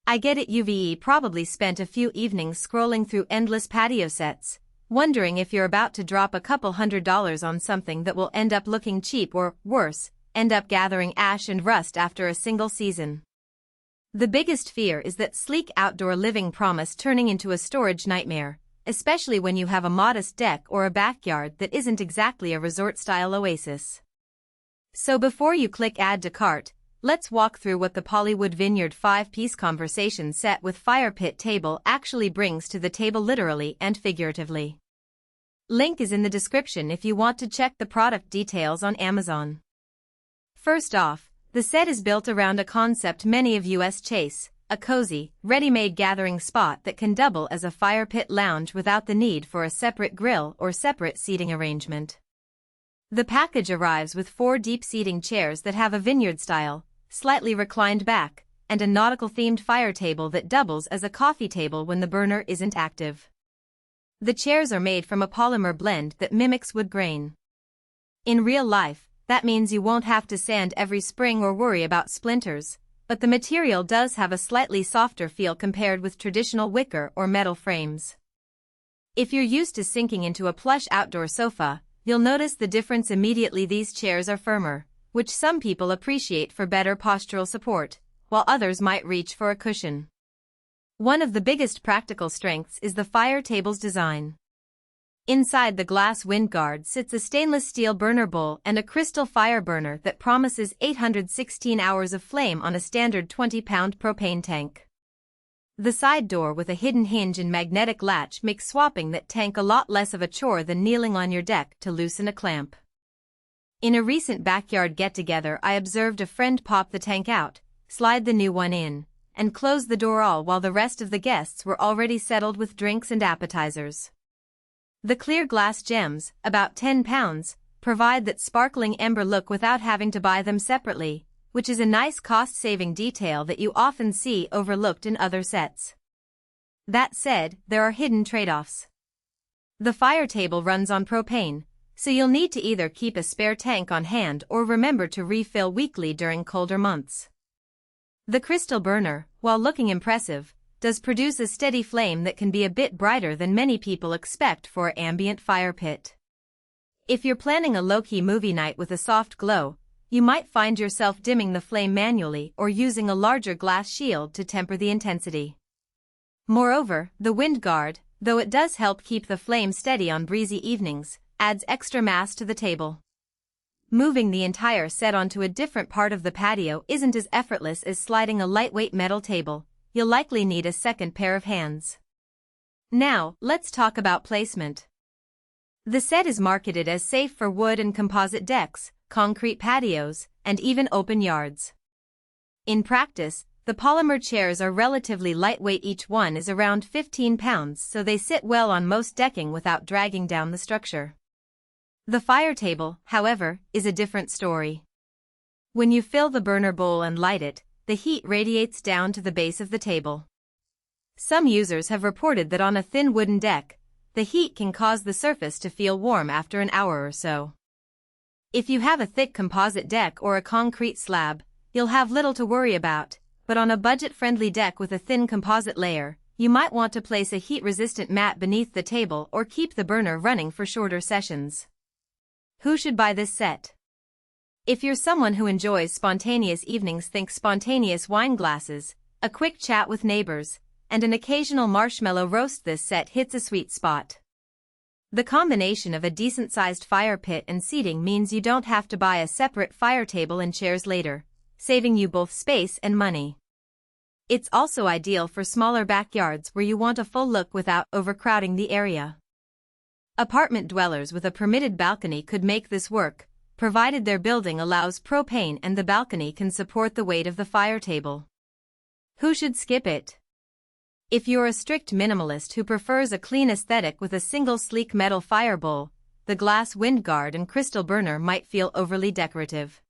I get it. You've probably spent a few evenings scrolling through endless patio sets, wondering if you're about to drop a couple $100 on something that will end up looking cheap or, worse, end up gathering ash and rust after a single season. The biggest fear is that sleek outdoor living promise turning into a storage nightmare, especially when you have a modest deck or a backyard that isn't exactly a resort-style oasis. So before you click Add to Cart, let's walk through what the Polywood Vineyard 5-piece conversation set with fire pit table actually brings to the table, literally and figuratively. Link is in the description if you want to check the product details on Amazon. First off, the set is built around a concept many of us chase, a cozy, ready-made gathering spot that can double as a fire pit lounge without the need for a separate grill or separate seating arrangement. The package arrives with 4 deep-seating chairs that have a vineyard-style, slightly reclined back, and a nautical-themed fire table that doubles as a coffee table when the burner isn't active. The chairs are made from a polymer blend that mimics wood grain. In real life, that means you won't have to sand every spring or worry about splinters, but the material does have a slightly softer feel compared with traditional wicker or metal frames. If you're used to sinking into a plush outdoor sofa, you'll notice the difference immediately. These chairs are firmer, which some people appreciate for better postural support, while others might reach for a cushion. One of the biggest practical strengths is the fire table's design. Inside the glass windguard sits a stainless steel burner bowl and a crystal fire burner that promises 816 hours of flame on a standard 20-pound propane tank. The side door with a hidden hinge and magnetic latch makes swapping that tank a lot less of a chore than kneeling on your deck to loosen a clamp. In a recent backyard get-together, I observed a friend pop the tank out, slide the new one in, and close the door, all while the rest of the guests were already settled with drinks and appetizers. The clear glass gems, about 10 pounds, provide that sparkling ember look without having to buy them separately, which is a nice cost-saving detail that you often see overlooked in other sets. That said, there are hidden trade-offs. The fire table runs on propane, so you'll need to either keep a spare tank on hand or remember to refill weekly during colder months. The crystal burner, while looking impressive, does produce a steady flame that can be a bit brighter than many people expect for an ambient fire pit. If you're planning a low-key movie night with a soft glow, you might find yourself dimming the flame manually or using a larger glass shield to temper the intensity. Moreover, the windguard, though it does help keep the flame steady on breezy evenings, adds extra mass to the table. Moving the entire set onto a different part of the patio isn't as effortless as sliding a lightweight metal table. You'll likely need a second pair of hands. Now, let's talk about placement. The set is marketed as safe for wood and composite decks, concrete patios, and even open yards. In practice, the polymer chairs are relatively lightweight. Each one is around 15 pounds, so they sit well on most decking without dragging down the structure. The fire table, however, is a different story. When you fill the burner bowl and light it, the heat radiates down to the base of the table. Some users have reported that on a thin wooden deck, the heat can cause the surface to feel warm after an hour or so. If you have a thick composite deck or a concrete slab, you'll have little to worry about, but on a budget-friendly deck with a thin composite layer, you might want to place a heat-resistant mat beneath the table or keep the burner running for shorter sessions. Who should buy this set? If you're someone who enjoys spontaneous evenings, think spontaneous wine glasses, a quick chat with neighbors, and an occasional marshmallow roast. This set hits a sweet spot. The combination of a decent-sized fire pit and seating means you don't have to buy a separate fire table and chairs later, saving you both space and money. It's also ideal for smaller backyards where you want a full look without overcrowding the area. Apartment dwellers with a permitted balcony could make this work, provided their building allows propane and the balcony can support the weight of the fire table. Who should skip it? If you're a strict minimalist who prefers a clean aesthetic with a single sleek metal fire bowl, the glass windguard and crystal burner might feel overly decorative.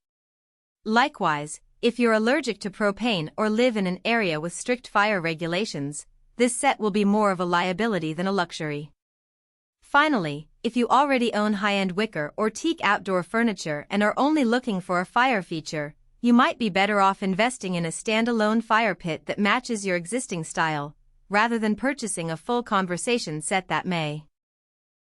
Likewise, if you're allergic to propane or live in an area with strict fire regulations, this set will be more of a liability than a luxury. Finally, if you already own high-end wicker or teak outdoor furniture and are only looking for a fire feature, You might be better off investing in a standalone fire pit that matches your existing style, rather than purchasing a full conversation set that may